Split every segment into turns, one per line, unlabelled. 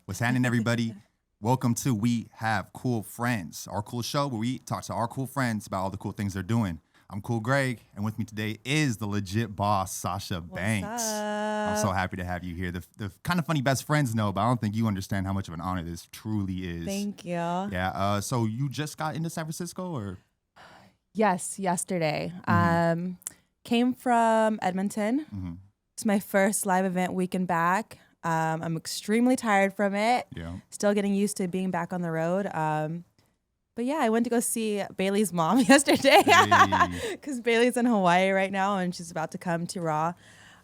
What's happening, everybody? Welcome to We Have Cool Friends, our cool show where we talk to our cool friends about all the cool things they're doing. I'm Cool Greg, and with me today is the legit boss, Sasha Banks.
What's up?
I'm so happy to have you here. The kind of funny best friends know, but I don't think you understand how much of an honor this truly is.
Thank you.
Yeah. So you just got into San Francisco, or?
Yes, yesterday. Came from Edmonton.
Mm-hmm.
It's my first live event weekend back. I'm extremely tired from it.
Yeah.
Still getting used to being back on the road. But yeah, I went to go see Bailey's mom yesterday because Bailey's in Hawaii right now and she's about to come to Raw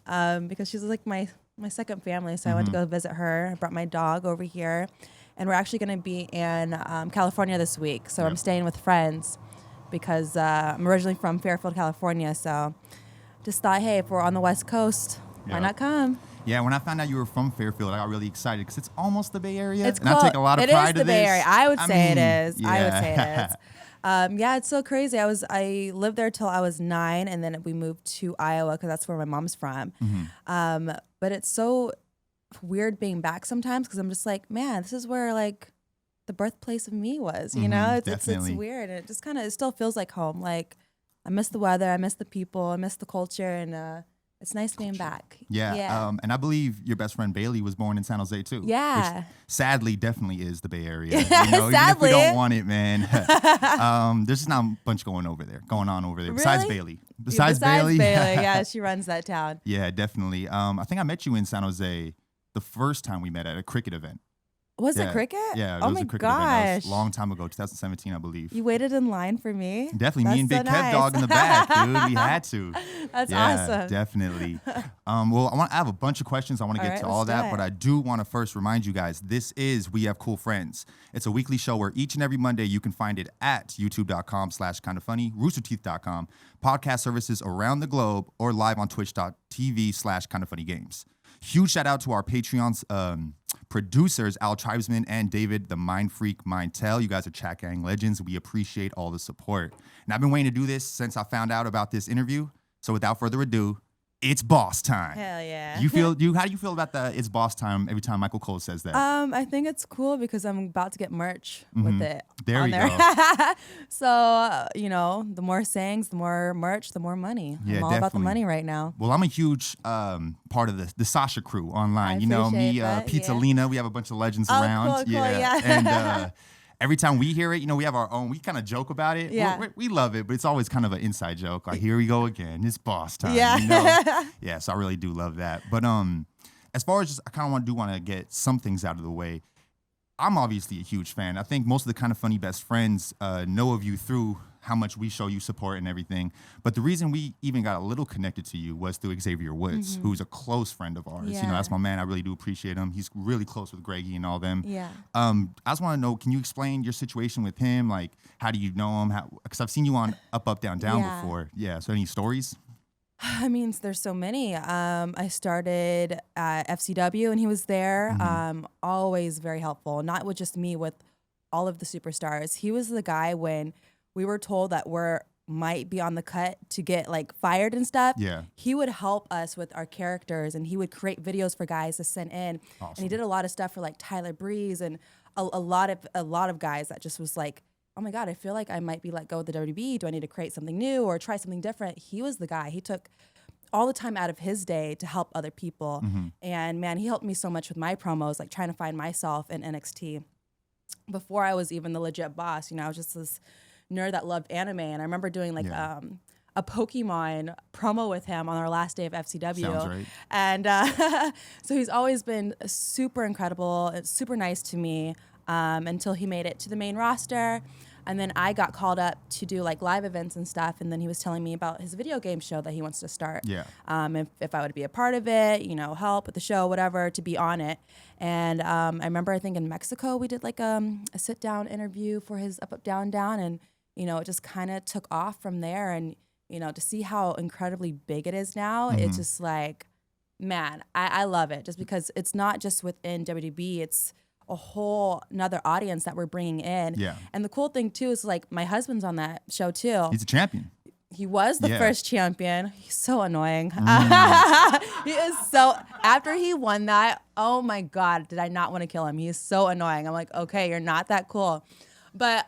because she's like my second family. So I went to go visit her. I brought my dog over here, and we're actually going to be in California this week. So I'm staying with friends because I'm originally from Fairfield, California. So just thought, hey, if we're on the West Coast, why not come?
Yeah, when I found out you were from Fairfield, I got really excited because it's almost the Bay Area.
It's
and I take a lot of pride in this.
It is the Bay Area. I would say it is.
Yeah.
I would say it is. Yeah, it's so crazy. I lived there till I was 9, and then we moved to Iowa because that's where my mom's from. But it's so weird being back sometimes because I'm just like, man, this is where like the birthplace of me was. You know, it's weird, and it just kind of still feels like home. Like I miss the weather, I miss the people, I miss the culture, and it's nice being back.
Yeah. And I believe your best friend Bailey was born in San Jose too.
Yeah.
Which sadly definitely is the Bay Area. You know,
Sadly.
even if we don't want it, man. There's just not a bunch going on over there.
Really?
Besides Bailey.
Besides Bailey, yeah, she runs that town.
Yeah, definitely. I think I met you in San Jose the first time we met at a cricket event.
Was it cricket?
Yeah, it
oh
was
my
a cricket
gosh.
event. That was a long time ago, 2017, I believe.
You waited in line for me?
Definitely.
That's
Me and Big
so
Kev Dog in the back, dude. We had to.
That's
yeah,
awesome.
Definitely. Well, I have a bunch of questions. I want to get to all that, but I do want to first remind you guys, this is We Have Cool Friends. It's a weekly show where each and every Monday you can find it at youtube.com/kindafunny, roosterteeth.com, podcast services around the globe, or live on twitch.tv/kindafunnygames. Huge shout out to our Patreon's producers, Al Tribesman and David, the Mind Freak Mindtel. You guys are chat gang legends. We appreciate all the support. And I've been waiting to do this since I found out about this interview. So without further ado, it's boss time.
Hell yeah.
How do you feel about the it's boss time every time Michael Cole says that?
I think it's cool because I'm about to get merch with it.
There you go.
So, the more sayings, the more merch, the more money.
Yeah,
I'm all about the money right now.
Well, I'm a huge part of the Sasha crew online.
I appreciate that,
Pizza
yeah.
Lena, we have a bunch of legends
Oh,
around.
cool, yeah.
And every time we hear it, we have our own. We kind of joke about it.
Yeah.
We love it, but it's always kind of an inside joke. Like, here we go again. It's boss time.
Yeah.
Yeah, so I really do love that. But as far as just, I kind of want to get some things out of the way. I'm obviously a huge fan. I think most of the Kind of Funny best friends know of you through how much we show you support and everything. But the reason we even got a little connected to you was through Xavier Woods, who's a close friend of ours.
Yeah.
That's my man. I really do appreciate him. He's really close with Greggy and all them.
Yeah.
I just want to know, can you explain your situation with him? Like, how do you know him? Because I've seen you on UpUpDownDown before. Yeah. So any stories?
I mean, there's so many. I started at FCW and he was there. Always very helpful, not with just me, with all of the superstars. He was the guy when we were told that might be on the cut to get like fired and stuff.
Yeah.
He would help us with our characters and he would create videos for guys to send in.
Awesome.
And he did a lot of stuff for like Tyler Breeze and a lot of guys that just was like, oh my God, I feel like I might be let go of the WWE. Do I need to create something new or try something different? He was the guy. He took all the time out of his day to help other people. And man, he helped me so much with my promos, like trying to find myself in NXT. Before I was even the legit boss, I was just this nerd that loved anime. And I remember doing like a Pokemon promo with him on our last day of FCW.
Sounds right.
And so he's always been super incredible, super nice to me until he made it to the main roster. And then I got called up to do like live events and stuff. And then he was telling me about his video game show that he wants to start.
Yeah.
If I would be a part of it, help with the show, whatever, to be on it. And I remember, I think in Mexico, we did like a sit down interview for his UpUpDownDown. And, it just kind of took off from there. And, to see how incredibly big it is now, it's just like, man, I love it just because it's not just within WWE, it's a whole another audience that we're bringing in.
Yeah.
And the cool thing too is like my husband's on that show too.
He's a champion.
He was the
Yeah.
first champion. He's so annoying. He is so, after he won that, oh my God, did I not want to kill him? He is so annoying. I'm like, okay, you're not that cool. But,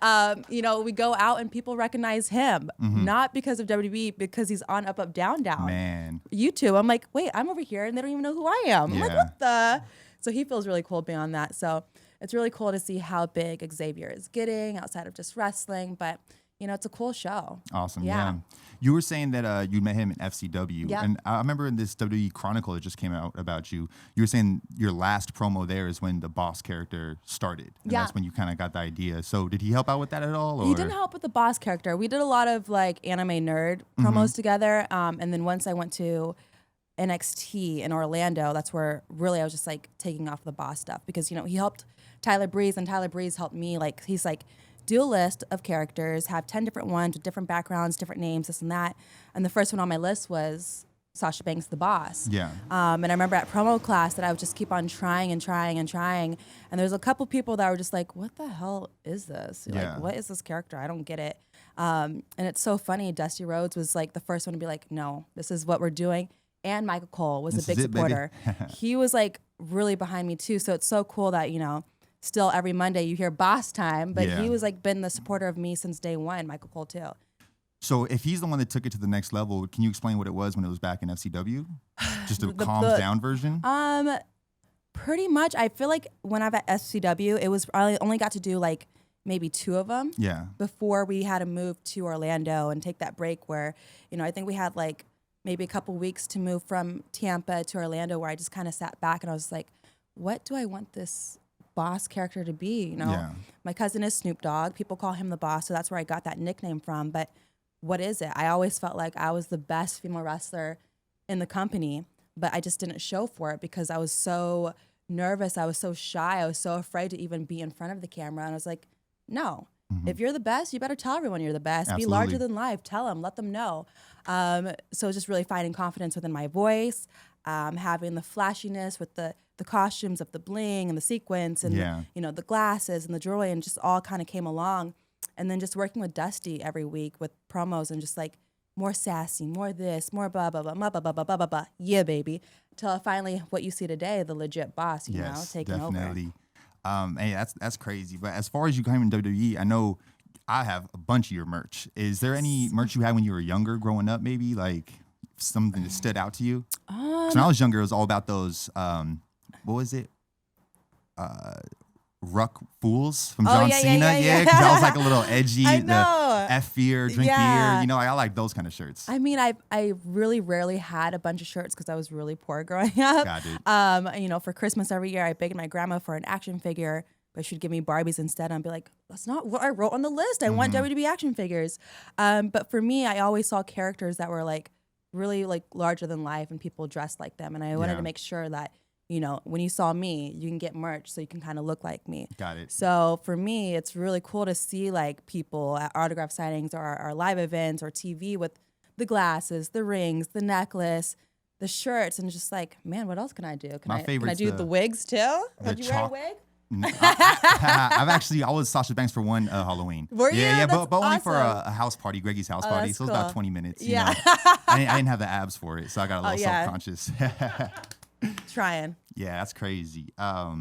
you know, we go out and people recognize him, not because of WWE, because he's on UpUpDownDown.
Man.
YouTube. I'm like, wait, I'm over here and they don't even know who I am. I'm like,
Yeah.
what the? So he feels really cool beyond that. So it's really cool to see how big Xavier is getting outside of just wrestling. But, you know, it's a cool show.
Awesome.
Yeah.
Yeah. You were saying that you met him in FCW.
Yeah.
And I remember in this WWE Chronicle that just came out about you, you were saying your last promo there is when the boss character started. And
Yeah.
that's when you kind of got the idea. So did he help out with that at all? Or?
He didn't help with the boss character. We did a lot of like anime nerd promos together. And then once I went to NXT in Orlando, that's where really I was just like taking off the boss stuff because, you know, he helped Tyler Breeze and Tyler Breeze helped me. Like, he's like, do a list of characters, have 10 different ones with different backgrounds, different names, this and that. And the first one on my list was Sasha Banks, the boss.
Yeah.
And I remember at promo class that I would just keep on trying and trying and trying. And there's a couple people that were just like, what the hell is this?
Yeah.
Like, what is this character? I don't get it. And it's so funny. Dusty Rhodes was like the first one to be like, no, this is what we're doing. And Michael Cole was
This
a big
is it, baby.
supporter. He was like really behind me too. So it's so cool that, you know, still every Monday you hear boss time, but
Yeah.
he was like been the supporter of me since day one, Michael Cole too.
So if he's the one that took it to the next level, can you explain what it was when it was back in FCW? Just a
The-
calmed down version?
Pretty much. I feel like when I was at SCW, it was I only got to do like maybe 2 of them
Yeah.
before we had to move to Orlando and take that break where, you know, I think we had like maybe a couple weeks to move from Tampa to Orlando where I just kind of sat back and I was like, what do I want this boss character to be? You know,
Yeah.
my cousin is Snoop Dogg. People call him the boss, so that's where I got that nickname from. But what is it? I always felt like I was the best female wrestler in the company, but I just didn't show for it because I was so nervous. I was so shy. I was so afraid to even be in front of the camera. And I was like, no, if you're the best, you better tell everyone you're the best.
Absolutely.
Be larger than life. Tell them, let them know. So just really finding confidence within my voice, having the flashiness with the costumes of the bling and the sequins and
Yeah.
you know, the glasses and the jewelry and just all kind of came along. And then just working with Dusty every week with promos and just like more sassy, more this, more blah, blah, blah, blah, blah, blah, blah, blah, blah, blah. Yeah, baby. Till finally what you see today, the legit boss, you know, taking
definitely.
over.
Hey, that's crazy. But as far as you came in WWE, I know I have a bunch of your merch. Is there any merch you had when you were younger, growing up, maybe like something that stood out to you? So when I was younger, it was all about those. What was it? Ruck Fools from John
yeah,
Cena.
yeah.
Because I was like a little edgy.
I
The
know.
F fear, drink
Yeah.
beer. You know, I like those kind of shirts.
I mean, I really rarely had a bunch of shirts because I was really poor growing up.
Got it.
You know, for Christmas every year, I begged my grandma for an action figure, but she'd give me Barbies instead. I'd be like, that's not what I wrote on the list. I want WWE action figures. But for me, I always saw characters that were like really like larger than life and people dressed like them. And I wanted
Yeah.
to make sure that, you know, when you saw me, you can get merch so you can kind of look like me.
Got it.
So for me, it's really cool to see like people at autograph signings or live events or TV with the glasses, the rings, the necklace, the shirts, and just like, man, what else can I do? Can
My
I
favorite's
do the wigs too? Did you wear a
chalk-
wig?
I was Sasha Banks for one Halloween.
Were you?
Yeah,
That's
but only for
awesome.
a house party, Greggy's house
Oh,
party.
that's
So it was about
cool.
20 minutes. You
Yeah.
know? I didn't have the abs for it, so I got a little
yeah.
self-conscious.
Trying.
Yeah, that's crazy. All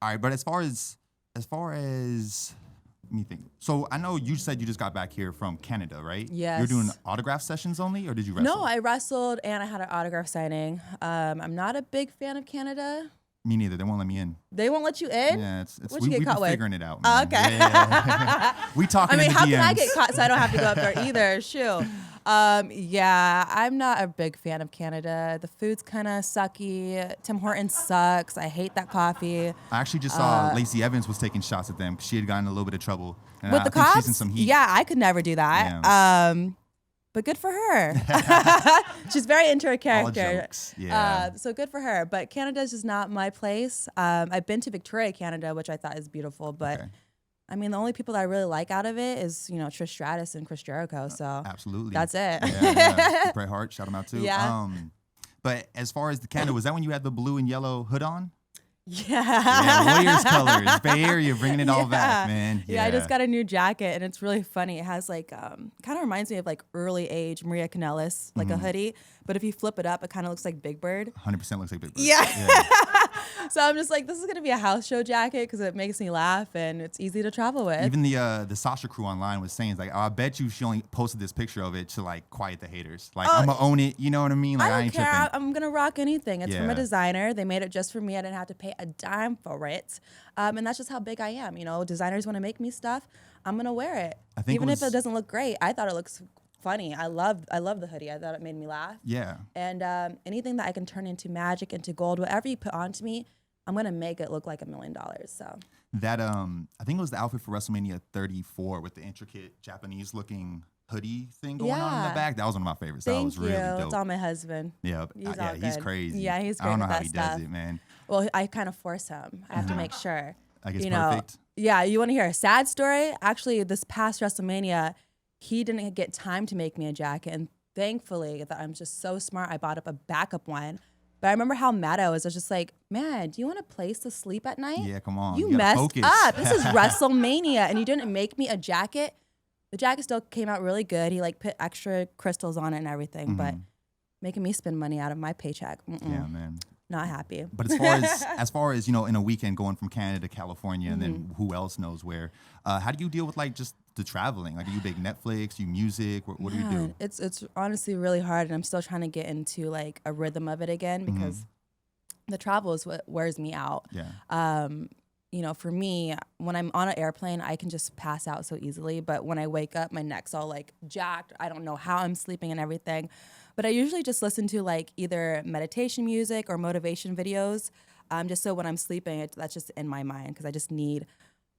right, but as far as let me think. So I know you said you just got back here from Canada, right?
Yes.
You're doing autograph sessions only, or did you wrestle?
No, I wrestled and I had an autograph signing. I'm not a big fan of Canada.
Me neither. They won't let me in.
They won't let you in?
Yeah, it's
What'd you get
we've
caught
been
with?
figuring it out.
Oh,
Man.
okay.
Yeah. We talking
I mean,
in the
how
DMs.
can I get caught so I don't have to go up there either? Shoot. Yeah, I'm not a big fan of Canada. The food's kind of sucky. Tim Hortons sucks. I hate that coffee.
I actually just saw Lacey Evans was taking shots at them. She had gotten in a little bit of trouble. And
With
I
the
think
cops?
she's in some heat.
Yeah, I could never do that.
Yeah.
But good for her. She's very into her character.
jokes, yeah.
So good for her. But Canada's just not my place. I've been to Victoria, Canada, which I thought is beautiful. But
Okay.
I mean, the only people that I really like out of it is, you know, Trish Stratus and Chris Jericho. So
Absolutely.
that's it.
Yeah. Bret Hart, shout him out too.
Yeah.
But as far as the Canada, was that when you had the blue and yellow hood on? Yeah, Warriors colors. Bay Area, bringing it all back, man.
Yeah, I just got a new jacket, and it's really funny. It has like, kind of reminds me of like early age Maria Kanellis, like a hoodie. But if you flip it up, it kind of looks like Big Bird.
100% looks like Big Bird.
Yeah. So I'm just like, this is gonna be a house show jacket because it makes me laugh and it's easy to travel with.
Even the Sasha crew online was saying, it's like, oh, I bet you she only posted this picture of it to like quiet the haters. Like, I'm gonna own it. You know what I mean? Like,
I don't
ain't
care.
tripping.
I'm gonna rock anything. It's from a
Yeah.
designer. They made it just for me. I didn't have to pay a dime for it. And that's just how big I am. You know, designers want to make me stuff. I'm gonna wear it.
I think
even if it doesn't look great. I thought it looks funny. I love the hoodie. I thought it made me laugh.
Yeah.
And anything that I can turn into magic, into gold, whatever you put onto me, I'm gonna make it look like $1 million. So
That I think it was the outfit for WrestleMania 34 with the intricate Japanese looking hoodie thing going on in the back. That was one of my favorites. That was really dope.
It's all my husband.
Yeah, he's crazy.
Yeah, he's great.
I don't know
with
how
that
he
stuff.
does it, man.
Well, I kind of force him. I have to make sure.
Like it's
you know,
perfect.
Yeah, you want to hear a sad story? Actually, this past WrestleMania, he didn't get time to make me a jacket, and thankfully, that I'm just so smart, I bought up a backup one. But I remember how mad I was. I was just like, man, do you want a place to sleep at night?
Yeah, come on.
You
gotta
messed
focus.
up. This is WrestleMania, and you didn't make me a jacket. The jacket still came out really good. He like put extra crystals on it and everything, but making me spend money out of my paycheck.
Yeah, man.
Not happy.
But as far as you know, in a weekend going from Canada to California, and then who else knows where? How do you deal with like just the traveling? Like, are you big Netflix? You music? What do you do?
It's honestly really hard, and I'm still trying to get into like a rhythm of it again because the travel is what wears me out.
Yeah.
You know, for me, when I'm on an airplane, I can just pass out so easily. But when I wake up, my neck's all like jacked. I don't know how I'm sleeping and everything. But I usually just listen to like either meditation music or motivation videos, just so when I'm sleeping, that's just in my mind because I just need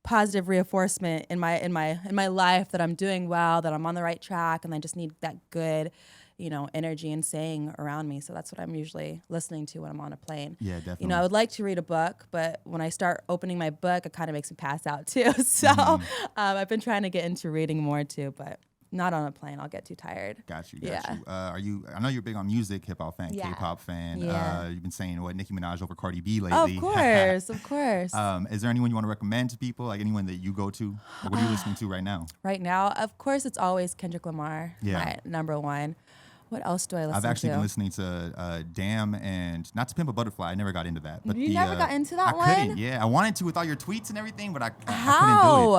positive reinforcement in my life that I'm doing well, that I'm on the right track, and I just need that good, you know, energy and saying around me. So that's what I'm usually listening to when I'm on a plane.
Yeah, definitely.
You know, I would like to read a book, but when I start opening my book, it kind of makes me pass out too. So I've been trying to get into reading more too, but not on a plane. I'll get too tired.
Got you. I know you're big on music, hip hop fan, K-pop fan.
Yeah.
You've been saying Nicki Minaj over Cardi B lately.
Of course, of course.
Is there anyone you want to recommend to people? Like anyone that you go to? Or what are you listening to right now?
Right now, of course, it's always Kendrick Lamar.
Yeah.
My number one. What else do I listen to?
I've actually been listening to Damn and Not to Pimp a Butterfly. I never got into that. But
You never got into that one?
I couldn't. Yeah, I wanted to with all your tweets and everything, but I couldn't do it.
How?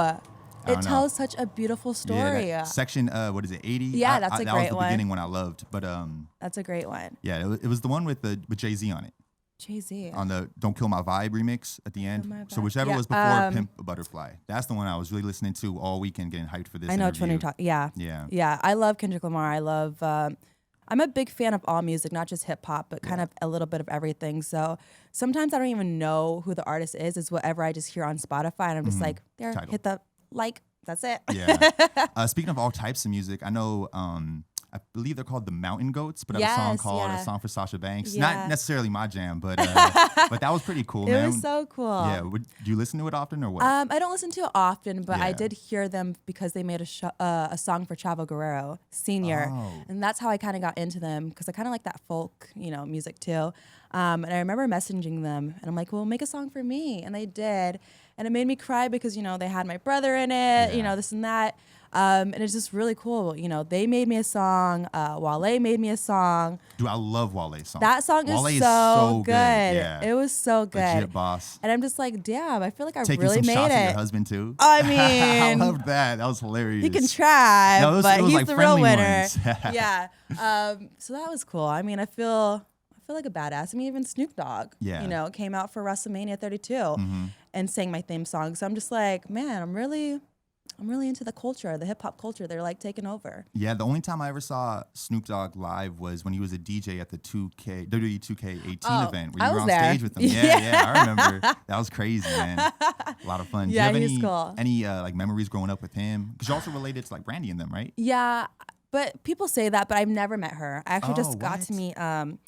I
It
don't know.
tells such a beautiful story.
Yeah, that section, what is it, 80?
Yeah, that's a
that
great
was the
one.
beginning when I loved. But
That's a great one.
yeah, it was the one with Jay-Z on it.
Jay-Z.
On the Don't Kill My Vibe remix at the end.
My
So
Vibe.
whichever
Yeah,
was before Pimp a Butterfly. That's the one I was really listening to all weekend, getting hyped for this
I know which one
interview.
you're talking. Yeah.
Yeah.
Yeah. I love Kendrick Lamar. I love. I'm a big fan of all music, not just hip hop, but kind of a little bit of everything. So sometimes I don't even know who the artist is. It's whatever I just hear on Spotify, and I'm just like, there,
Title.
hit the like. That's it.
Yeah. Speaking of all types of music, I know I believe they're called the Mountain Goats, but I have a song
Yes,
called
yeah.
A Song for Sasha Banks.
Yeah.
Not necessarily my jam, but that was pretty cool,
It
man.
was so cool.
Yeah. Do you listen to it often or what?
I don't listen to it often, but I
Yeah.
did hear them because they made a song for Chavo Guerrero Sr.
Oh.
And that's how I kind of got into them because I kind of like that folk, you know, music too. And I remember messaging them and I'm like, well, make a song for me. And they did. And it made me cry because, you know, they had my brother in it, you know, this and that. And it's just really cool. You know, they made me a song. Wale made me a song.
Dude, I love Wale's song.
That song
Wale
is so good.
Yeah.
It was so good.
Legit boss.
And I'm just like, damn, I feel like I
Taking
really
some
made
shots at your
it.
husband too.
I
I
mean,
loved that. That was hilarious.
he can try,
No, it
but
was
he's
like
the real
friendly
winner.
ones.
Yeah. So that was cool. I mean, I feel like a badass. I mean, even Snoop Dogg,
Yeah.
you know, came out for WrestleMania 32 and sang my theme song. So I'm just like, man, I'm really into the culture, the hip hop culture. They're like taking over.
Yeah, the only time I ever saw Snoop Dogg live was when he was a DJ at the WWE 2K18 event where
I
you were
was
on
there.
stage with him. Yeah, I remember. That was crazy, man. A lot of fun.
Yeah,
Do you
he's
have
cool.
any like memories growing up with him? Because you're also related to like Brandy and them, right?
Yeah, but people say that, but I've never met her. I actually just got to
what?
meet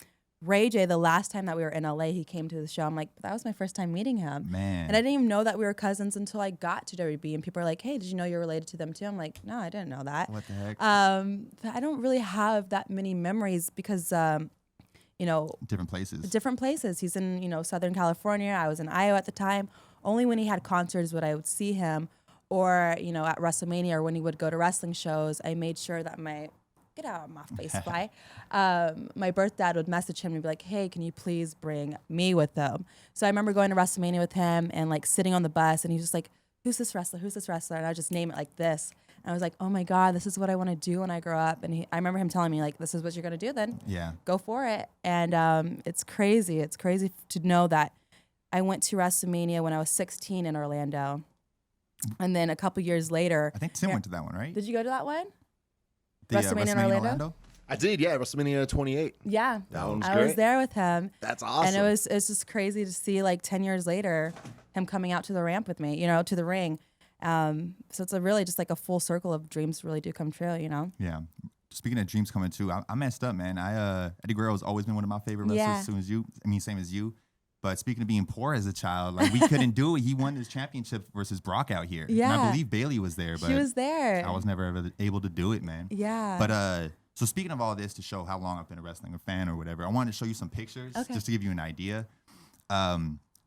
Ray J the last time that we were in LA. He came to the show. I'm like, that was my first time meeting him.
Man.
And I didn't even know that we were cousins until I got to WB. And people are like, hey, did you know you're related to them too? I'm like, no, I didn't know that.
What the heck?
But I don't really have that many memories because,
different places.
Different places. He's in, Southern California. I was in Iowa at the time. Only when he had concerts would I would see him, or, at WrestleMania, or when he would go to wrestling shows. I made sure that get out of my face, fly. My birth dad would message him and be like, hey, can you please bring me with them? So I remember going to WrestleMania with him and like sitting on the bus, and he was just like, who's this wrestler? Who's this wrestler? And I would just name it like this. And I was like, oh my God, this is what I want to do when I grow up. And I remember him telling me like, this is what you're going to do then.
Yeah.
Go for it. And it's crazy. It's crazy to know that I went to WrestleMania when I was 16 in Orlando. And then a couple years later.
I think Tim went to that one, right?
Did you go to that one?
The,
WrestleMania in Orlando?
I did, yeah. WrestleMania 28.
Yeah.
That one's
I
great.
was there with him.
That's awesome.
And it's just crazy to see like 10 years later him coming out to the ramp with me, to the ring. So it's really just like a full circle of dreams really do come true,
Yeah. Speaking of dreams coming true, I messed up, man. Eddie Guerrero's always been one of my favorite wrestlers, same as you. But speaking of being poor as a child, like we couldn't do it. He won his championship versus Brock out here.
Yeah.
And I believe Bailey was there, but
she was there.
I was never ever able to do it, man.
Yeah.
But so speaking of all this, to show how long I've been a wrestling fan or whatever, I wanted to show you some pictures just to give you an idea.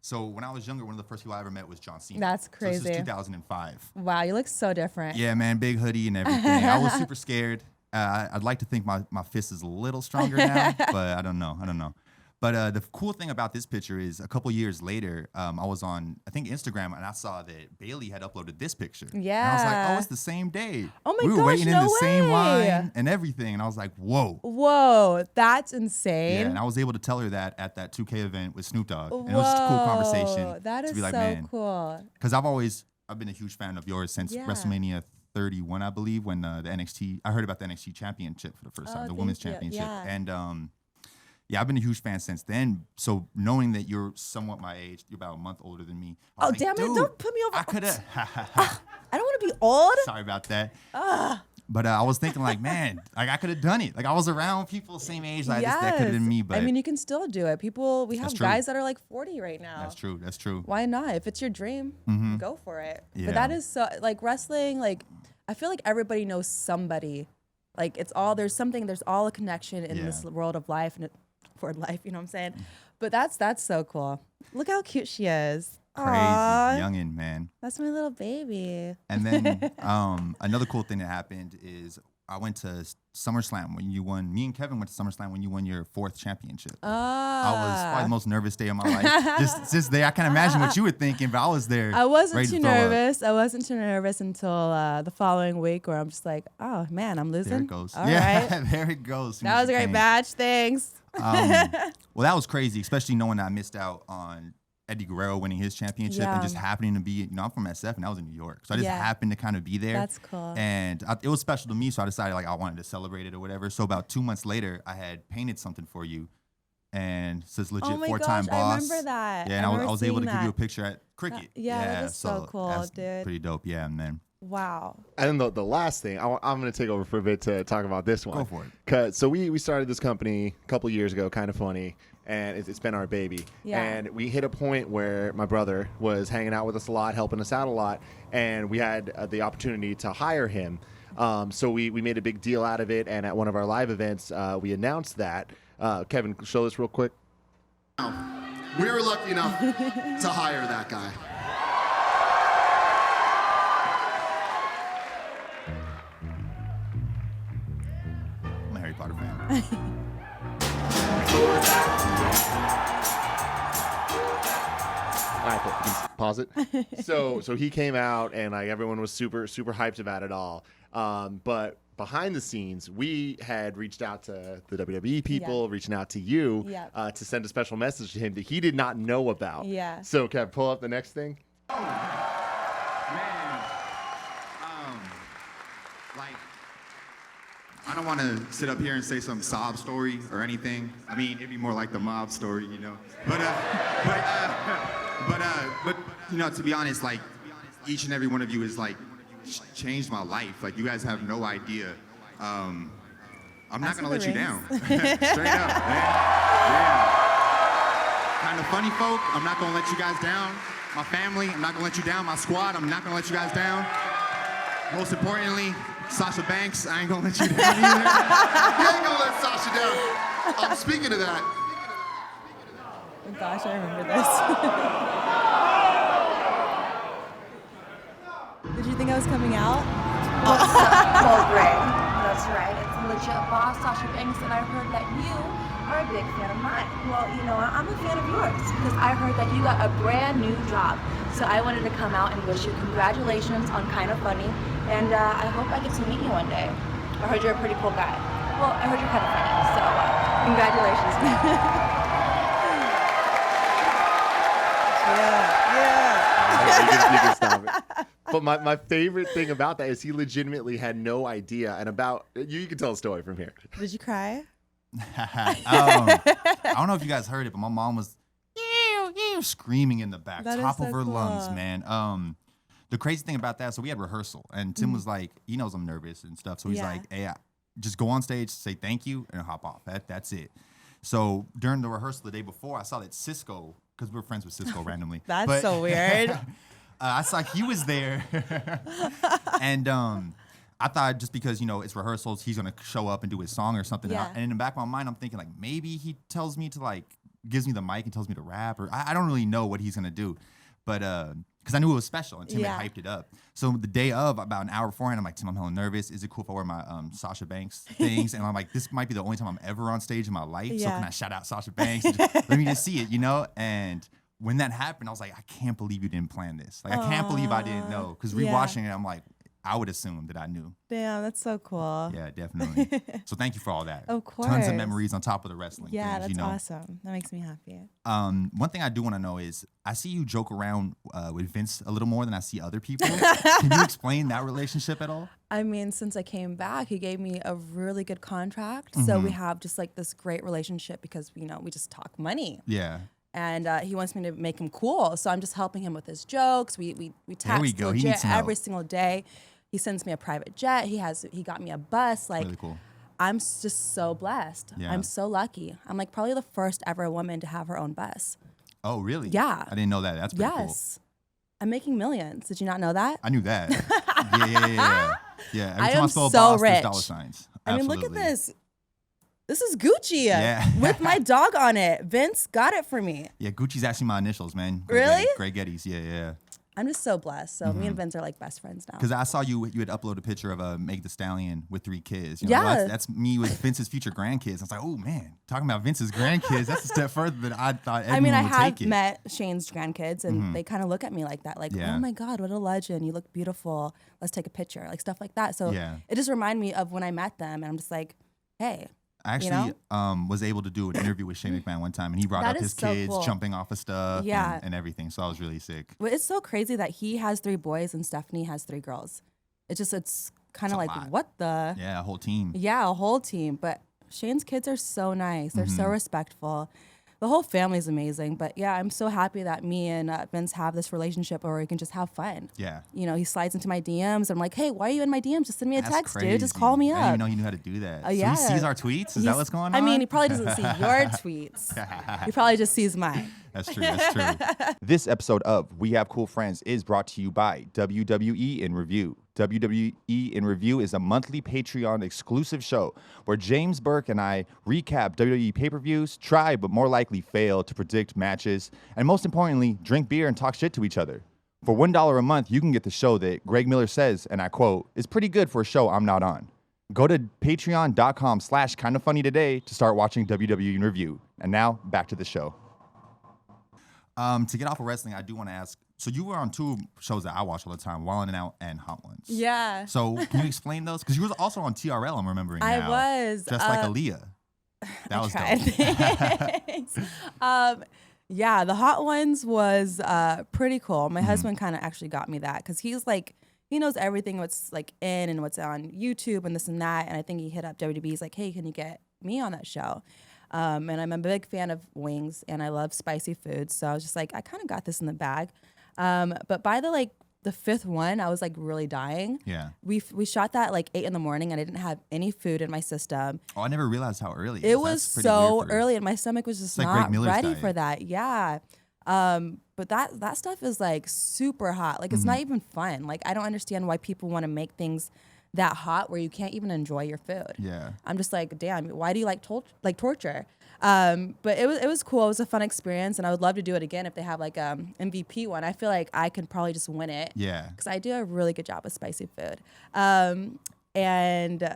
So when I was younger, one of the first people I ever met was John Cena.
That's crazy.
So this is 2005.
Wow, you look so different.
Yeah, man, big hoodie and everything. I was super scared. I'd like to think my fist is a little stronger now, but I don't know. But the cool thing about this picture is a couple years later, I was on, I think, Instagram, and I saw that Bailey had uploaded this picture.
Yeah.
And I was like, oh, it's the same day.
Oh my
we were
gosh,
waiting in
no
the same
way.
line and everything. And I was like, whoa.
Whoa, that's insane.
Yeah, and I was able to tell her that at that 2K event with Snoop Dogg. And it was just a cool conversation.
That is
to be like,
so
man,
cool.
Because I've been a huge fan of yours since WrestleMania 31, I believe, when the NXT, I heard about the NXT championship for the first time, the women's championship.
Yeah.
And yeah, I've been a huge fan since then. So knowing that you're somewhat my age, you're about a month older than me.
Oh, damn it, don't put me over.
I could have.
I don't want to be old.
Sorry about that. But I was thinking like, man, like I could have done it. Like I was around people the same age. Like that could have been me. But
I mean, you can still do it. We have guys that are like 40 right now.
That's true.
Why not? If it's your dream, go for it.
Yeah.
But that is so, like wrestling, like I feel like everybody knows somebody. Like there's all a connection in this world of life and for life, you know what I'm saying? But that's so cool. Look how cute she is.
Crazy
Aww.
youngin', man.
That's my little baby.
And then another cool thing that happened is I went to SummerSlam when you won. Me and Kevin went to SummerSlam when you won your 4th championship. I was probably the most nervous day of my life. just there. I can't imagine what you were thinking, but I was there.
I wasn't too nervous. I wasn't too nervous until the following week where I'm just like, oh man, I'm losing.
There it goes.
All right.
There it goes.
That was a great match. Thanks.
Well, that was crazy, especially knowing that I missed out on Eddie Guerrero winning his championship and just happening to be, I'm from SF and I was in New York. So I just happened to kind of be there.
That's cool.
And it was special to me. So I decided like I wanted to celebrate it or whatever. So about 2 months later, I had painted something for you. And it says legit 4-time boss.
I remember that.
Yeah, and I was able to give you a picture at Cricket.
That was so cool,
that's
dude.
Pretty dope. Yeah, man.
Wow.
And then the last thing, I'm going to take over for a bit to talk about this one.
Go for it.
So we started this company a couple years ago, kind of funny, and it's been our baby.
Yeah.
And we hit a point where my brother was hanging out with us a lot, helping us out a lot, and we had the opportunity to hire him. So we made a big deal out of it, and at one of our live events, we announced that. Kevin, show this real quick.
We were lucky enough to hire that guy.
I'm a Harry Potter fan.
All right, pause it. So he came out, and like everyone was super hyped about it all. But behind the scenes, we had reached out to the WWE people, reaching out to you to send a special message to him that he did not know about.
Yeah.
So can I pull up the next thing?
Man, like, I don't want to sit up here and say some sob story or anything. I mean, it'd be more like the mob story, you know. But you know, to be honest, like, each and every one of you is like changed my life. Like, you guys have no idea. I'm not gonna let you down. Straight up, man. Yeah. Kind of funny folk. I'm not gonna let you guys down. My family, I'm not gonna let you down. My squad, I'm not gonna let you guys down. Most importantly, Sasha Banks, I ain't gonna let you down either.
You ain't gonna let Sasha down. Speaking of that,
Oh gosh, I remember this. Did you think I was coming out?
Well, Greg, that's right. It's legit boss Sasha Banks, and I heard that you are a big fan of mine. Well, you know, I'm a fan of yours because I heard that you got a brand new job. So I wanted to come out and wish you congratulations on Kind of Funny, and I hope I get to meet you one day. I heard you're a pretty cool guy. Well, I heard you're kind of funny, so congratulations, man.
You can stop it. But my favorite thing about that is he legitimately had no idea. And about you can tell a story from here.
Did you cry?
I don't know if you guys heard it, but my mom was screaming in the back,
That is
top
so
of her
cool.
lungs, man. The crazy thing about that, so we had rehearsal, and Tim was like, he knows I'm nervous and stuff, so he's
Yeah.
like, hey, just go on stage, say thank you, and hop off. That's it. So during the rehearsal the day before, I saw that Cisco, because we were friends with Cisco randomly.
That's so weird.
I saw he was there, and I thought just because it's rehearsals, he's gonna show up and do his song or something.
Yeah.
And in the back of my mind, I'm thinking like maybe he tells me to gives me the mic and tells me to rap, or I don't really know what he's gonna do, but because I knew it was special and Tim had hyped it up. So the day of, about an hour beforehand, I'm like, Tim, I'm hella nervous. Is it cool if I wear my Sasha Banks things? And I'm like, this might be the only time I'm ever on stage in my life. So can I shout out Sasha Banks? And let me just see it, And when that happened, I was like, I can't believe you didn't plan this. I can't believe I didn't know. Because rewatching it, I'm like, I would assume that I knew.
Damn, that's so cool.
Yeah, definitely. So thank you for all that.
Of course.
Tons of memories on top of the wrestling
Yeah,
things,
that's awesome. That makes me happy.
One thing I do want to know is I see you joke around with Vince a little more than I see other people. Can you explain that relationship at all?
I mean, since I came back, he gave me a really good contract. So we have just like this great relationship because, we just talk money.
Yeah.
And he wants me to make him cool. So I'm just helping him with his jokes. We text
we go. He
legit
needs to know.
every single day. He sends me a private jet. He got me a bus. Like,
Really cool.
I'm just so blessed.
Yeah.
I'm so lucky. I'm like probably the first ever woman to have her own bus.
Oh, really?
Yeah.
I didn't know that. That's pretty cool.
Yes. I'm making millions. Did you not know that?
I knew that. Yeah. Yeah. Every
I
time I
am
spell
so
boss, there's
rich.
dollar signs.
I mean, look at
Absolutely.
this. This is Gucci
Yeah.
with my dog on it. Vince got it for me.
Yeah, Gucci's actually my initials, man.
Really?
Great Gettys. Yeah.
I'm just so blessed. So me and Vince are like best friends now.
Because I saw you had uploaded a picture of Meg the Stallion with 3 kids.
Yeah.
That's me with Vince's future grandkids. I was like, oh man, talking about Vince's grandkids, that's a step further than I thought everyone
I mean, I
would
have
take it.
met Shane's grandkids, and they kind of look at me like that, like,
Yeah.
oh my God, what a legend. You look beautiful. Let's take a picture, like stuff like that. So
Yeah.
it just reminded me of when I met them, and I'm just like, hey.
I actually was able to do an interview with Shane McMahon one time, and he brought
That
up
is
his
so
kids
cool.
jumping off of stuff
Yeah.
and everything. So I was really sick.
But it's so crazy that he has 3 boys and Stephanie has 3 girls. It's kind
It's
of
a
like,
lot.
what the?
Yeah, a whole team.
Yeah, a whole team. But Shane's kids are so nice. They're so respectful. The whole family's amazing. But yeah, I'm so happy that me and Vince have this relationship where we can just have fun.
Yeah.
He slides into my DMs. I'm like, hey, why are you in my DMs? Just send me a
That's
text,
crazy.
dude. Just call me
I didn't even
up.
know he knew how to do that. So
yeah.
he sees our tweets? Is that what's going on?
I mean, he probably doesn't see your tweets. He probably just sees mine.
That's true. That's true. This episode of We Have Cool Friends is brought to you by WWE in Review. WWE in Review is a monthly Patreon exclusive show where James Burke and I recap WWE pay-per-views, try but more likely fail to predict matches, and most importantly, drink beer and talk shit to each other. For $1 a month, you can get the show that Greg Miller says, and I quote, is pretty good for a show I'm not on. Go to patreon.com/kindafunny today to start watching WWE in Review. And now, back to the show. To get off of wrestling, I do want to ask, so you were on 2 shows that I watch all the time, Wild 'N Out and Hot Ones.
Yeah.
So can you explain those? Because you were also on TRL, I'm remembering
I
now.
was.
Just like Aaliyah. That was
tried.
dope.
Thanks. Yeah, the Hot Ones was pretty cool. My husband kind of actually got me that because he's like, he knows everything what's like in and what's on YouTube and this and that. And I think he hit up WWE. He's like, hey, can you get me on that show? And I'm a big fan of wings and I love spicy food. So I was just like, I kind of got this in the bag. But by the 5th one, I was like really dying.
Yeah.
We shot that like 8 a.m. and I didn't have any food in my system.
Oh, I never realized how early
It
was.
was
That's pretty
so
weird for-
early, and my stomach was just
like Greg
not
Miller's
ready
diet.
for that. Yeah. But that stuff is like super hot. Like it's not even fun. Like I don't understand why people want to make things that hot where you can't even enjoy your food.
Yeah.
I'm just like, damn, why do you like torture? But it was cool. It was a fun experience, and I would love to do it again if they have like MVP one. I feel like I could probably just win it.
Yeah.
Because I do a really good job with spicy food. And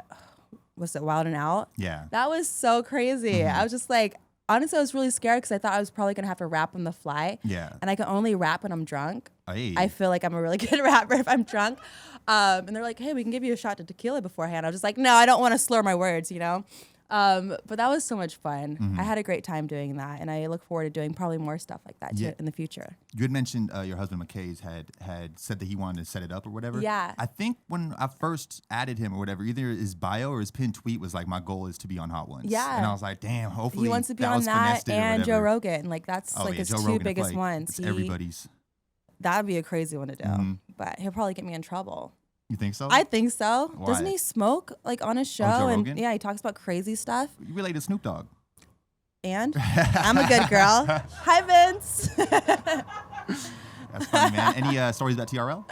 was it Wild and Out?
Yeah.
That was so crazy. I was just like, honestly, I was really scared because I thought I was probably gonna have to rap on the fly.
Yeah.
And I can only rap when I'm drunk.
Hey.
I feel like I'm a really good rapper if I'm drunk. And they're like, hey, we can give you a shot to tequila beforehand. I was just like, no, I don't want to slur my words, you know? But that was so much fun. I had a great time doing that, and I look forward to doing probably more stuff like that too in the future.
You had mentioned your husband McKay's had said that he wanted to set it up or whatever.
Yeah.
I think when I first added him or whatever, either his bio or his pinned tweet was like, my goal is to be on Hot Ones.
Yeah.
And I was like, damn, hopefully
He wants to be
that
on
was
that
finessed it or
and Joe
whatever.
Rogan. Like that's
Oh,
like
yeah,
his
Joe
two
Rogan,
biggest
like,
ones.
it's everybody's.
That'd be a crazy one to do. But he'll probably get me in trouble.
You think so?
I think so.
Why?
Doesn't he smoke like on his show?
Joe
And
Rogan?
yeah, he talks about crazy stuff.
You relate to Snoop Dogg.
And I'm a good girl. Hi, Vince.
That's funny, man. Any stories about TRL?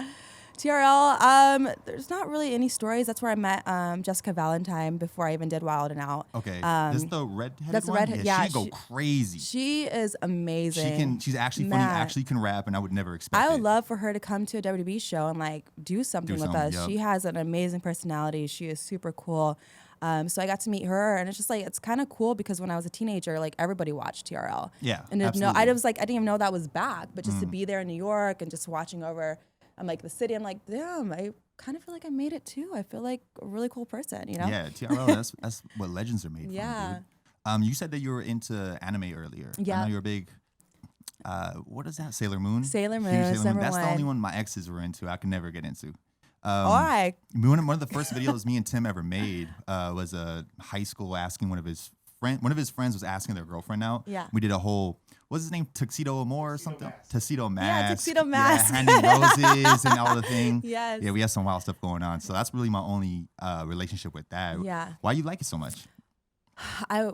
TRL, there's not really any stories. That's where I met Jessica Valentine before I even did Wild and Out.
Okay. This is the redheaded
that's the
one?
redhead- yeah,
she go crazy.
She is amazing.
She's actually funny,
Matt.
actually can rap, and I would never expect
I would
it.
love for her to come to a WWE show and like do something with us.
yup.
She has an amazing personality. She is super cool. So I got to meet her, and it's just like it's kind of cool because when I was a teenager, like everybody watched TRL.
Yeah,
and I
absolutely.
was like I didn't even know that was back, but just to be there in New York and just watching over, I'm like the city. I'm like, damn, I kind of feel like I made it too. I feel like a really cool person, you know?
Yeah, TRL, that's what legends are made
Yeah.
from, dude. You said that you were into anime earlier.
Yeah.
I know you're a big, what is that, Sailor Moon?
Sailor
Huge
Moon,
Sailor Moon. That's the
*1.
only one my exes were into. I could never get into.
Why?
One of the first videos me and Tim ever made was a high school asking one of his friends was asking their girlfriend out.
Yeah.
We did a whole, what's his name? Tuxedo Amore or something? Tuxedo Mask.
Tuxedo Mask.
Yeah, handing roses and all the thing.
Yes.
Yeah, we had some wild stuff going on. So that's really my only relationship with that.
Yeah.
Why you like it so much?
I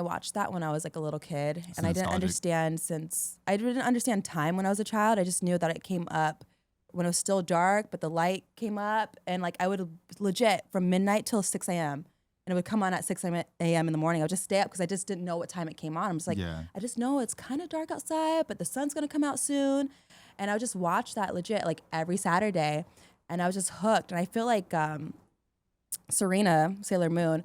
watched that when I was like a little kid, and I didn't
nostalgic.
I didn't understand time when I was a child. I just knew that it came up when it was still dark, but the light came up, and like I would legit from midnight till 6 a.m. and it would come on at 6 a.m. in the morning. I would just stay up because I just didn't know what time it came on. I'm just like,
Yeah.
I just know it's kind of dark outside, but the sun's gonna come out soon, and I would just watch that legit like every Saturday, and I was just hooked. And I feel like Serena, Sailor Moon,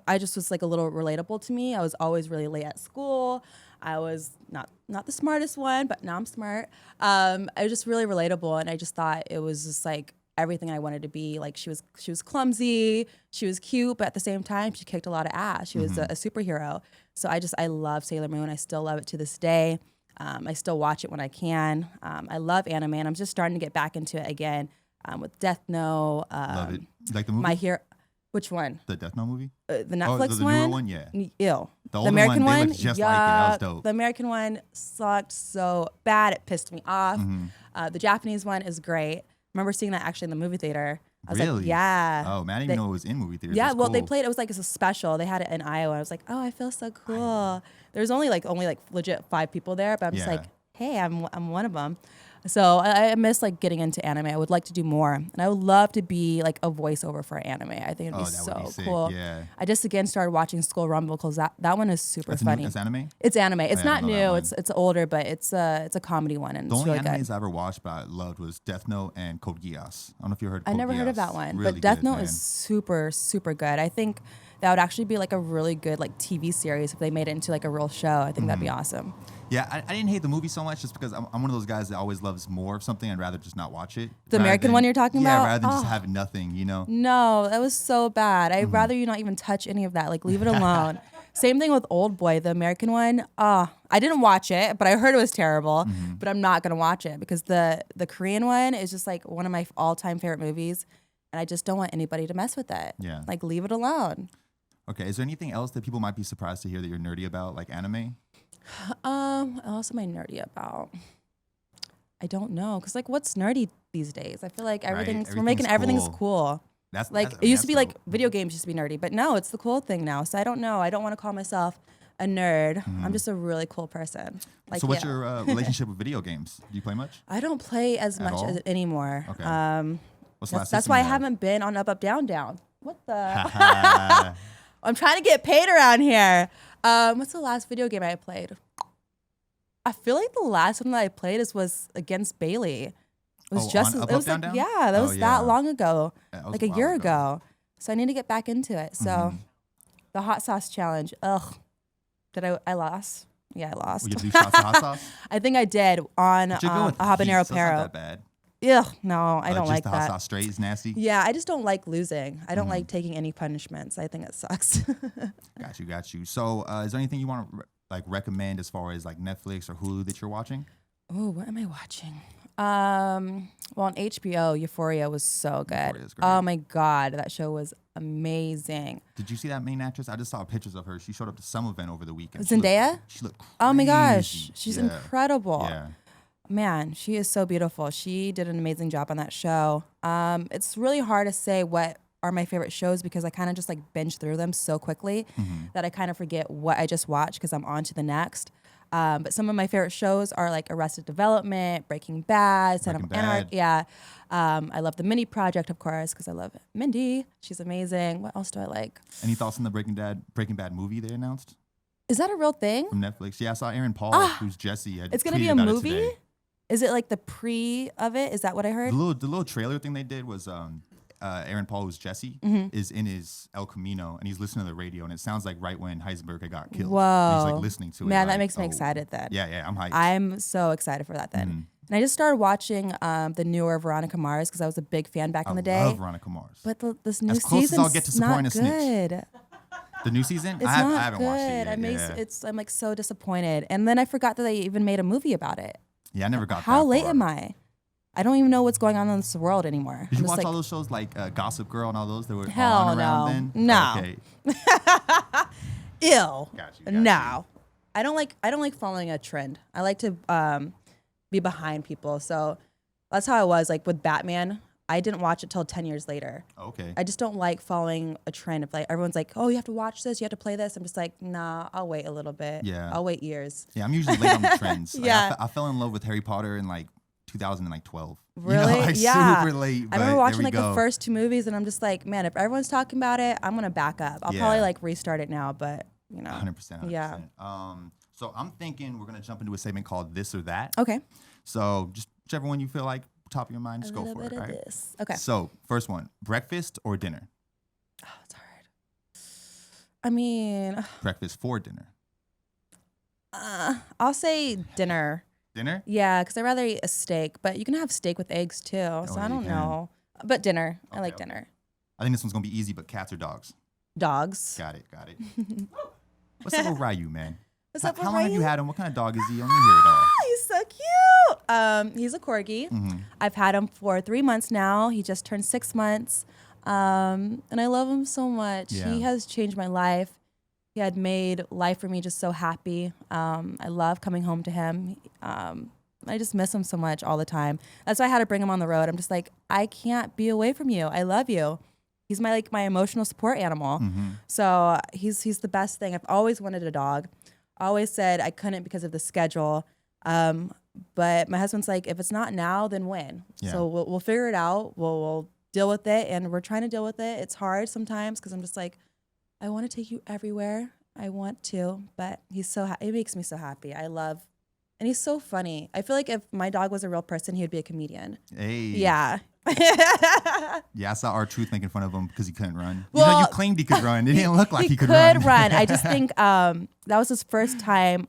I just was like a little relatable to me. I was always really late at school. I was not the smartest one, but now I'm smart. I was just really relatable, and I just thought it was just like everything I wanted to be. Like she was clumsy, she was cute, but at the same time, she kicked a lot of ass. She was a superhero. So I love Sailor Moon. I still love it to this day. I still watch it when I can. I love anime, and I'm just starting to get back into it again with Death Note.
Love it. You like the movie?
My hero. Which one?
The Death Note movie?
The Netflix
the
one?
newer one, yeah.
Ew.
The
The
older
American
one, they
one?
looked just like it. That was
Yuck.
dope.
The American one sucked so bad. It pissed me off. The Japanese one is great. Remember seeing that actually in the movie theater. I was
Really?
like, yeah.
Oh, man, I didn't know it was in movie theaters.
Yeah,
That's
well, they
cool.
played, it was like a special. They had it in Iowa. I was like, oh, I feel so cool. There's only like legit 5 people there, but I'm just
Yeah.
like, hey, I'm one of them. So I miss like getting into anime. I would like to do more, and I would love to be like a voiceover for anime. I think it'd be
Oh, that
so
would be sick,
cool.
yeah.
I just again started watching Skull Rumble because that one is super
That's
funny.
That's anime?
It's anime. It's
I don't
not
know that
new.
one.
It's older, but it's a comedy one, and
The
it's
only
really
animes
good.
I ever watched but I loved was Death Note and Code Geass. I don't know if you heard.
I
Code
never heard of
Geass.
that one,
Really
but Death
good,
Note
man.
is super good. I think that would actually be like a really good like TV series if they made it into like a real show. I think that'd be awesome.
Yeah, I didn't hate the movie so much just because I'm one of those guys that always loves more of something. I'd rather just not watch it.
The
rather
American
than-
one you're talking
yeah,
about?
rather than just
Oh.
have nothing, you know?
No, that was so bad. I'd rather you not even touch any of that. Like, leave it alone. Same thing with Old Boy, the American one. I didn't watch it, but I heard it was terrible. But I'm not gonna watch it because the Korean one is just like one of my all-time favorite movies, and I just don't want anybody to mess with it.
Yeah.
Like, leave it alone.
Okay, is there anything else that people might be surprised to hear that you're nerdy about, like anime?
What else am I nerdy about? I don't know, cause like, what's nerdy these days? I feel like we're making everything's cool.
That's
Like
that's-
it used to
that's
be like
dope.
video games used to be nerdy, but no, it's the cool thing now. So I don't know. I don't want to call myself a nerd. I'm just a really cool person. Like,
So what's
yeah.
your relationship with video games? Do you play much?
I don't play as
At
much
all?
anymore.
Okay. What's the last
That's
system
why I
you had?
haven't been on UpUpDownDown. What the? I'm trying to get paid around here. What's the last video game I played? I feel like the last one that I played was against Bailey. It was just,
on
it was
Up,
like,
Down, Down?
yeah, that
Oh,
was
yeah.
that long ago,
That was
like a
while
year ago. So I need to get back into it. So the hot sauce challenge, ugh. I lost? Yeah, I lost.
Will you do shots of hot sauce?
I think I did on
But you're good with
a
the heat,
habanero
so it's not
pero.
that bad.
Ugh, no, I don't
just
like
the hot
that.
sauce straight is nasty.
Yeah, I just don't like losing. I don't like taking any punishments. I think it sucks.
Got you. So, is there anything you want to like recommend as far as like Netflix or Hulu that you're watching?
Oh, what am I watching? Well, on HBO, Euphoria was so good.
Euphoria's great.
Oh my God, that show was amazing.
Did you see that main actress? I just saw pictures of her. She showed up to some event over the weekend.
Zendaya?
She looked crazy.
Oh my gosh, she's
Yeah.
incredible.
Yeah.
Man, she is so beautiful. She did an amazing job on that show. It's really hard to say what are my favorite shows because I kind of just like binge through them so quickly that I kind of forget what I just watched because I'm on to the next. But some of my favorite shows are like Arrested Development, Breaking Bad, Son of
Breaking
Anarchy.
Bad.
Yeah. I love the Mindy Project, of course, because I love Mindy. She's amazing. What else do I like?
Any thoughts on the Breaking Bad movie they announced
Is that a real thing?
from Netflix? Yeah, I saw Aaron Paul, who's Jesse. Had
It's going to be
tweeted
a
about it
movie?
today.
Is it like the pre of it? Is that what I heard?
The little trailer thing they did was Aaron Paul, who's Jesse, is in his El Camino and he's listening to the radio and it sounds like right when Heisenberg had got killed.
Whoa.
And he's like listening to it.
Man, that
like,
makes me
oh.
excited then.
Yeah, I'm hyped.
I'm so excited for that then. And I just started watching the newer Veronica Mars because I was a big fan back in the day.
I love Veronica Mars.
But this new
As close as I'll
season's
get to
not
supporting a snitch.
good.
The new season?
It's
I
not
haven't
good.
watched it yet.
I'm like so disappointed. And then I forgot that they even made a movie about it.
Yeah, I never got that
How late
far.
am I? I don't even know what's going on in this world anymore.
Did
I'm
you
just
watch
like,
all those shows like Gossip Girl and all those that were
Hell
on around
no.
then?
No.
Okay.
Ew.
Got you.
No. I don't like following a trend. I like to be behind people. So that's how I was like with Batman. I didn't watch it till 10 years later.
Okay.
I just don't like following a trend of like everyone's like, oh, you have to watch this, you have to play this. I'm just like, nah, I'll wait a little bit.
Yeah.
I'll wait years.
Yeah, I'm usually late on the trends. Like,
Yeah.
I fell in love with Harry Potter in like 2012.
Really?
You know, like
Yeah.
super late.
I remember watching
there we
like
go.
the first 2 movies and I'm just like, man, if everyone's talking about it, I'm gonna back up. I'll probably
Yeah.
like restart it now, but you know.
100%.
Yeah.
So I'm thinking we're gonna jump into a segment called This or That.
Okay.
So just whichever one you feel like top of your mind, just
A
go
little
for it.
bit
All
of
right.
this. Okay.
So first one, breakfast or dinner?
Oh, it's hard. I mean,
Breakfast for dinner.
I'll say dinner.
Dinner?
Yeah, because I'd rather eat a steak, but you can have steak with eggs too. So
yeah,
I
you
don't
can.
know. But dinner. I like
Okay.
dinner.
I think this one's gonna be easy, but cats or dogs?
Dogs.
Got it. What's up with Ryu, man?
What's up with
How long have
Ryu?
you had him? What kind of dog is he? Let me hear it all.
He's so cute. He's a corgi.
Mm-hmm.
I've had him for 3 months now. He just turned 6 months. And I love him so much.
Yeah.
He has changed my life. He had made life for me just so happy. I love coming home to him. I just miss him so much all the time. That's why I had to bring him on the road. I'm just like, I can't be away from you. I love you. He's my emotional support animal.
Mm-hmm.
So he's the best thing. I've always wanted a dog. I always said I couldn't because of the schedule. But my husband's like, if it's not now, then when?
Yeah.
So we'll figure it out. We'll deal with it, and we're trying to deal with it. It's hard sometimes because I'm just like, I want to take you everywhere. I want to, but he's so it makes me so happy. I love, and he's so funny. I feel like if my dog was a real person, he would be a comedian.
Hey.
Yeah.
Yeah, I saw R-Truth making fun of him because he couldn't run.
Well,
you claimed he could run. It didn't look like he could
run.
run.
I just think that was his first time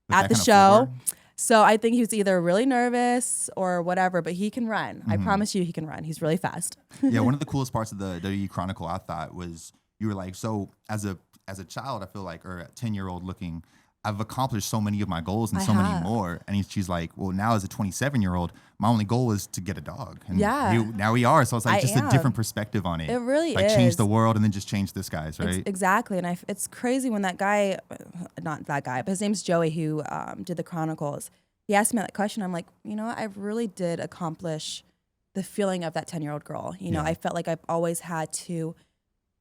With
at
that
the
kind of
show.
footwork?
So I think he was either really nervous or whatever, but he can run.
Mm-hmm.
I promise you he can run. He's really fast.
Yeah, one of the coolest parts of the WWE Chronicle I thought was you were like, so as a child, I feel like, or a 10-year-old looking, I've accomplished so many of my goals and
I
so
have.
many more. And she's like, well, now as a 27-year-old, my only goal is to get a dog. And
Yeah.
now we are. So it's like
I
just
am.
a different perspective on it.
It really
like
is.
change the world and then just change this guy's, right?
Exactly. And it's crazy when that guy, not that guy, but his name's Joey, who did the Chronicles. He asked me that question. I'm like, you know what? I really did accomplish the feeling of that 10-year-old girl. You know,
Yeah.
I felt like I've always had to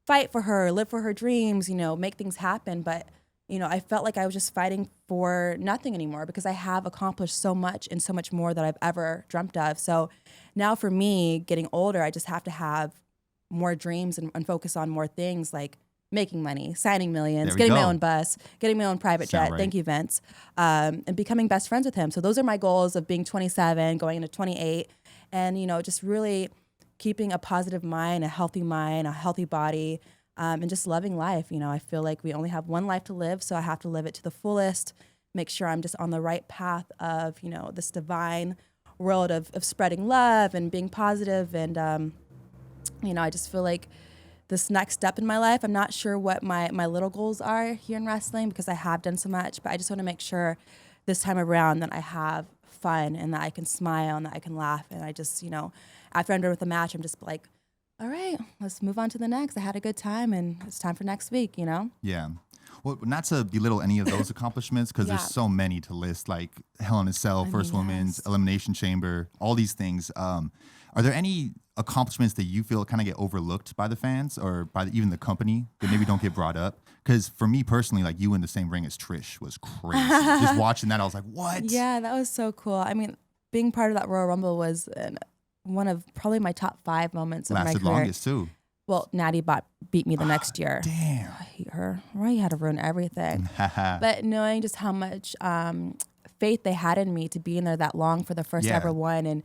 fight for her, live for her dreams, you know, make things happen. But I felt like I was just fighting for nothing anymore because I have accomplished so much and so much more that I've ever dreamt of. So now for me, getting older, I just have to have more dreams and focus on more things like making money, signing millions, getting my own bus, getting my own private jet. Right. Thank you, Vince. And becoming best friends with him. So those are my goals of being 27, going into 28, and, just really keeping a positive mind, a healthy body, and just loving life. I feel like we only have one life to live, so I have to live it to the fullest, make sure I'm just on the right path of, this divine world of spreading love and being positive. And, I just feel like this next step in my life, I'm not sure what my little goals are here in wrestling because I have done so much, but I just want to make sure this time around that I have fun and that I can smile and that I can laugh. And I just, after I'm done with the match, I'm just like, all right, let's move on to the next. I had a good time and it's time for next week,
Yeah. Well, not to belittle any of those accomplishments because there's so many to list, like Hell in a Cell, First Women's, Elimination Chamber, all these things. Are there any accomplishments that you feel kind of get overlooked by the fans or by even the company that maybe don't get brought up? Because for me personally, like you in the same ring as Trish was crazy. Just watching that, I was like, what?
Yeah, that was so cool. I mean, being part of that Royal Rumble was one of probably my top 5 moments of my career.
Lasted longest too.
Well, Natty beat me the next year.
Damn.
I hate her. Right, had to ruin everything. But knowing just how much faith they had in me to be in there that long for the first ever one, and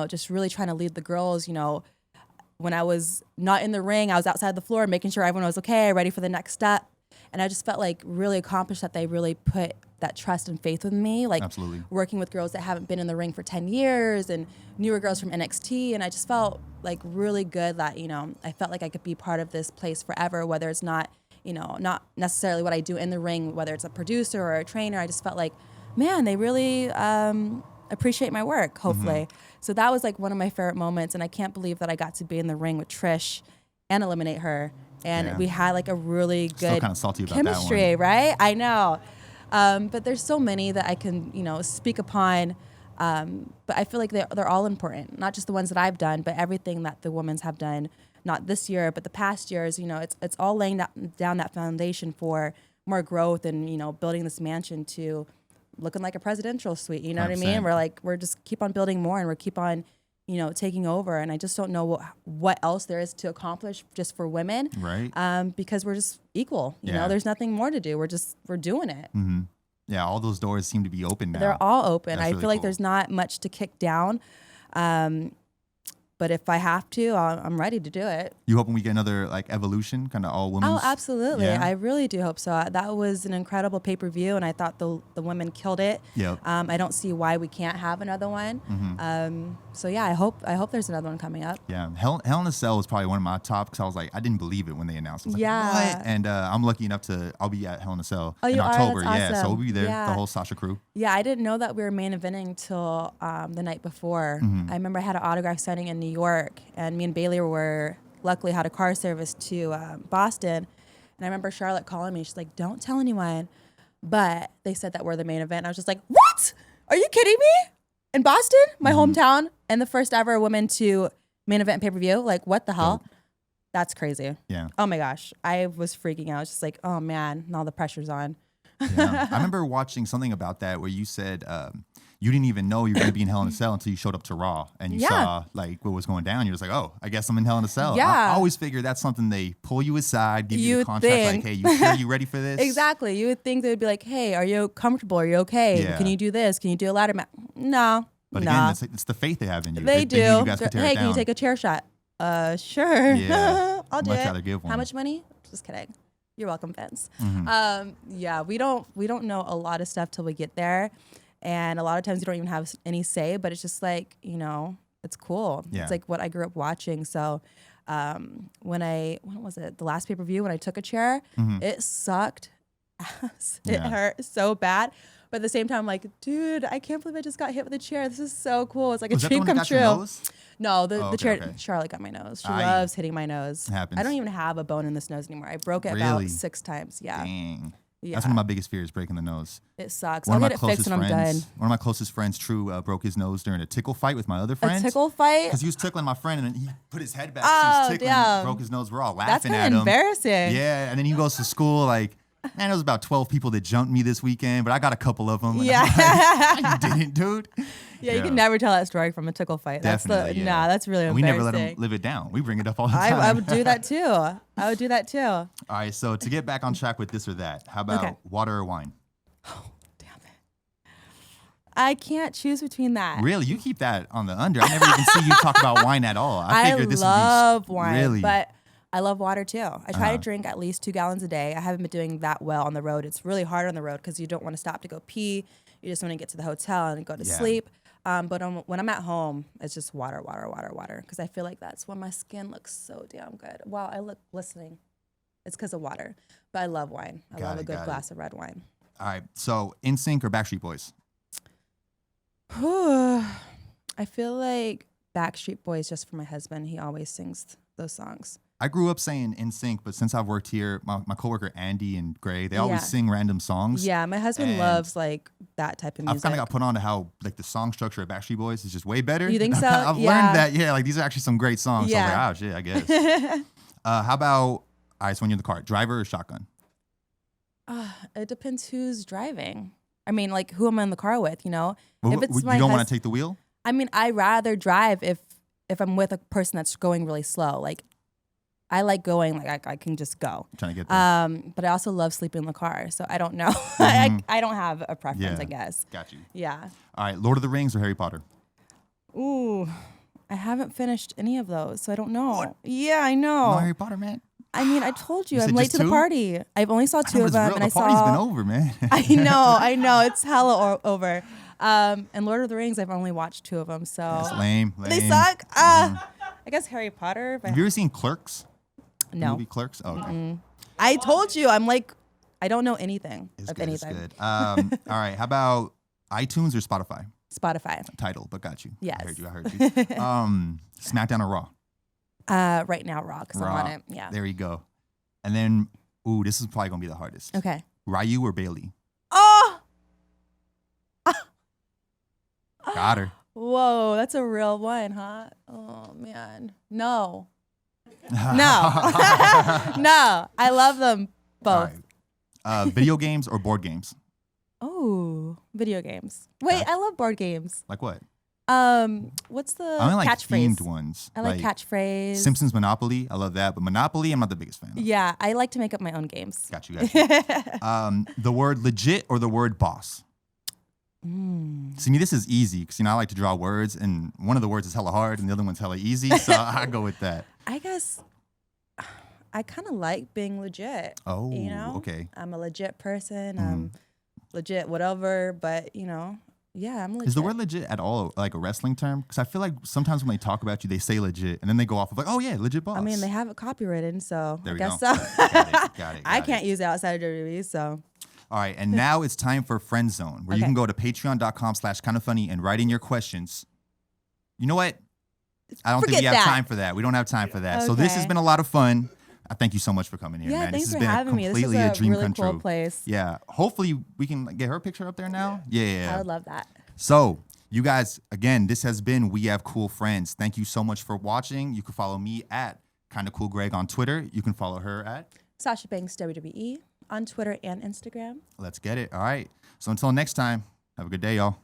just really trying to lead the girls. When I was not in the ring, I was outside the floor making sure everyone was okay, ready for the next step. And I just felt like really accomplished that they really put that trust and faith with me. Like
Absolutely.
Working with girls that haven't been in the ring for 10 years and newer girls from NXT. And I just felt like really good that, I felt like I could be part of this place forever, whether it's not, not necessarily what I do in the ring, whether it's a producer or a trainer. I just felt like, man, they really appreciate my work, hopefully. Mm-hmm. So that was like one of my favorite moments. And I can't believe that I got to be in the ring with Trish and eliminate her. And we had like a really good
Still kind of salty about
chemistry,
that one.
Right? I know. But there's so many that I can, speak upon. But I feel like they're all important, not just the ones that I've done, but everything that the women's have done, not this year, but the past years. It's all laying down that foundation for more growth and, building this mansion to looking like a presidential suite. You know 100%. What I mean? We're just keep on building more and we're keep on, taking over. And I just don't know what else there is to accomplish just for women.
Right.
Because we're just equal. You know, there's nothing more to do. We're doing it.
Mm-hmm. Yeah. All those doors seem to be open now.
They're all open.
That's
I
really
feel like
cool.
there's not much to kick down. But if I have to, I'm ready to do it.
You hoping we get another like evolution, kind of all women's?
Oh, absolutely.
Yeah.
I really do hope so. That was an incredible pay-per-view, and I thought the women killed it.
Yep.
I don't see why we can't have another one.
Mm-hmm.
So yeah, I hope there's another one coming up.
Yeah, Hell in a Cell was probably one of my top because I was like, I didn't believe it when they announced it. I was like, what? And I'm lucky enough I'll be at Hell in a Cell in October.
That's
yeah,
awesome.
so we'll be there, the whole Sasha crew.
Yeah, I didn't know that we were main eventing till the night before. I remember I had an autograph signing in New York, and me and Bailey luckily had a car service to Boston. And I remember Charlotte calling me. She's like, don't tell anyone. But they said that we're the main event. And I was just like, what? Are you kidding me? In Boston, my hometown, and the first ever woman to main event pay-per-view? Like, what the hell? Dope. That's crazy.
Yeah.
Oh my gosh. I was freaking out. I was just like, oh man, now the pressure's on.
Yeah. I remember watching something about that where you said you didn't even know you were going to be in Hell in a Cell until you showed up to Raw and you saw like what was going down. You're just like, oh, I guess I'm in Hell in a Cell.
Yeah.
I always figure that's something they pull you aside, give you the contract, like, hey, you sure you ready for this?
Exactly. You would think they would be like, hey, are you comfortable? Are you okay?
Yeah.
Can you do this? Can you do a ladder match? No.
But again, it's the faith they have in you.
They do.
They knew you guys could tear
hey,
it down.
can you take a chair shot? Sure.
Yeah.
I'll do
Much
it.
rather give one.
How much money? Just kidding. You're welcome, Vince.
Mm-hmm.
Yeah, we don't know a lot of stuff till we get there, and a lot of times you don't even have any say. But it's just like it's cool.
Yeah.
It's like what I grew up watching. So when was it? The last pay-per-view when I took a chair, it sucked ass. It hurt so bad. But at the same time, I'm like, dude, I can't believe I just got hit with a chair. This is so cool. It's like
Was
a
that the
dream
one that
come
got your
true.
nose?
No, the chair.
Okay.
Charlotte got my nose. She loves hitting my nose.
Happens.
I don't even have a bone in this nose anymore. I broke it
Really?
about 6 times. Yeah.
Dang.
Yeah.
That's one of my biggest fears, breaking the nose.
It sucks.
One
I'll
of
get
my
it fixed
closest
when I'm done.
friends, one of my closest friends, True, broke his nose during a tickle fight with my other
A
friends.
tickle fight?
Because he was tickling my friend and he put his head back.
Oh,
he was tickling,
damn.
broke his nose. We're all
That's
laughing
kind
at
of
him.
embarrassing.
Yeah, and then he goes to school like Man, there was about 12 people that jumped me this weekend, but I got a couple of them.
Yeah.
You didn't, dude.
Yeah, you can never tell that story from a tickle fight.
Definitely,
Nah, that's really
and we
embarrassing.
never let them live it down. We bring it up all the time.
I would do that too. I would do that too.
All right, so to get back on track with this or that, how about water or wine?
Damn it. I can't choose between that.
Really? You keep that on the under. I never even see you talk about wine at all. I figured this
love
would be
wine,
really.
but I love water too. I try to drink at least 2 gallons a day. I haven't been doing that well on the road. It's really hard on the road because you don't want to stop to go pee. You just want to get to the hotel and go to sleep. But when I'm at home, it's just water, because I feel like that's when my skin looks so damn good. Wow, I look glistening. It's because of water. But I love wine. I love a good glass of red wine.
All right, so NSYNC or Backstreet Boys?
I feel like Backstreet Boys just for my husband. He always sings those songs.
I grew up saying NSYNC, but since I've worked here, my coworker Andy and Gray, they always sing random songs.
Yeah, my husband loves like that type of music.
I've kind of got put on to how like the song structure of Backstreet Boys is just way better.
You think so?
I've learned that. Yeah, like these are actually some great songs.
Yeah.
So I was like, oh shit, I guess. How about all right? So when you're in the car, driver or shotgun?
It depends who's driving. I mean, like who am I in the car with? You know,
Well,
if it's
you
my
don't want to take the wheel.
I mean, I rather drive if I'm with a person that's going really slow. Like I like going, like I can just go.
I'm trying to get there.
But I also love sleeping in the car, so I don't know. I don't have a preference,
Yeah.
I guess.
Got you.
Yeah.
All right, Lord of the Rings or Harry Potter?
Ooh, I haven't finished any of those, so I don't know. What? Yeah, I know.
No Harry Potter, man.
I mean, I told you,
You
I'm
said
late
just
to the
2?
party. I've only saw 2 of them, and
the
I
party's
saw.
been over, man.
I know, it's hella over. And Lord of the Rings, I've only watched 2 of them, so
That's lame.
they suck. I guess Harry Potter. But
Have you ever seen Clerks? The
no,
movie Clerks? Oh, okay.
I told you, I'm like, I don't know anything
It's
of
good,
anything.
It's good. All right, how about iTunes or Spotify?
Spotify.
Title, but got you.
Yes.
I heard you. SmackDown or Raw?
Right now, Raw, because I'm
Raw.
on it. Yeah.
There you go. And then, ooh, this is probably going to be the hardest.
Okay.
Ryu or Bailey?
Oh!
Got her.
Whoa, that's a real one, huh? Oh, man. No. No. No. I love them both.
All right. Video games or board games?
Oh, video games. Wait, I love board games.
Like what?
What's the
I only like
catchphrase?
themed ones.
I like catchphrase.
Simpsons Monopoly. I love that. But Monopoly, I'm not the biggest fan of.
Yeah, I like to make up my own games.
Got you. The word legit or the word boss? See, this is easy because, I like to draw words, and one of the words is hella hard and the other one's hella easy. So I go with that.
I guess I kind of like being legit.
Oh,
okay. I'm a legit person. I'm legit whatever, but, yeah, I'm legit.
Is the word legit at all like a wrestling term? Because I feel like sometimes when they talk about you, they say legit, and then they go off of like, oh yeah, legit boss.
I mean, they have it copyrighted, so
There
I
we
guess
go.
so.
Got it.
I can't use it outside of WWE, so.
All right, and now it's time for Friend Zone, where you can go to patreon.com/kindafunny and write in your questions. You know what? I don't think we have time for that. We don't have time for that. So this has been a lot of fun. I thank you so much for coming here,
Yeah,
man.
thanks
This
for
has been
having me. This is
completely a dream
really
come
cool
true.
place.
Yeah. Hopefully we can get her picture up there now. Yeah.
I would love that.
So you guys, again, this has been We Have Cool Friends. Thank you so much for watching. You can follow me at Kinda Cool Greg on Twitter. You can follow her at
Sasha Banks WWE on Twitter and Instagram.
Let's get it. All right. So until next time, have a good day, y'all.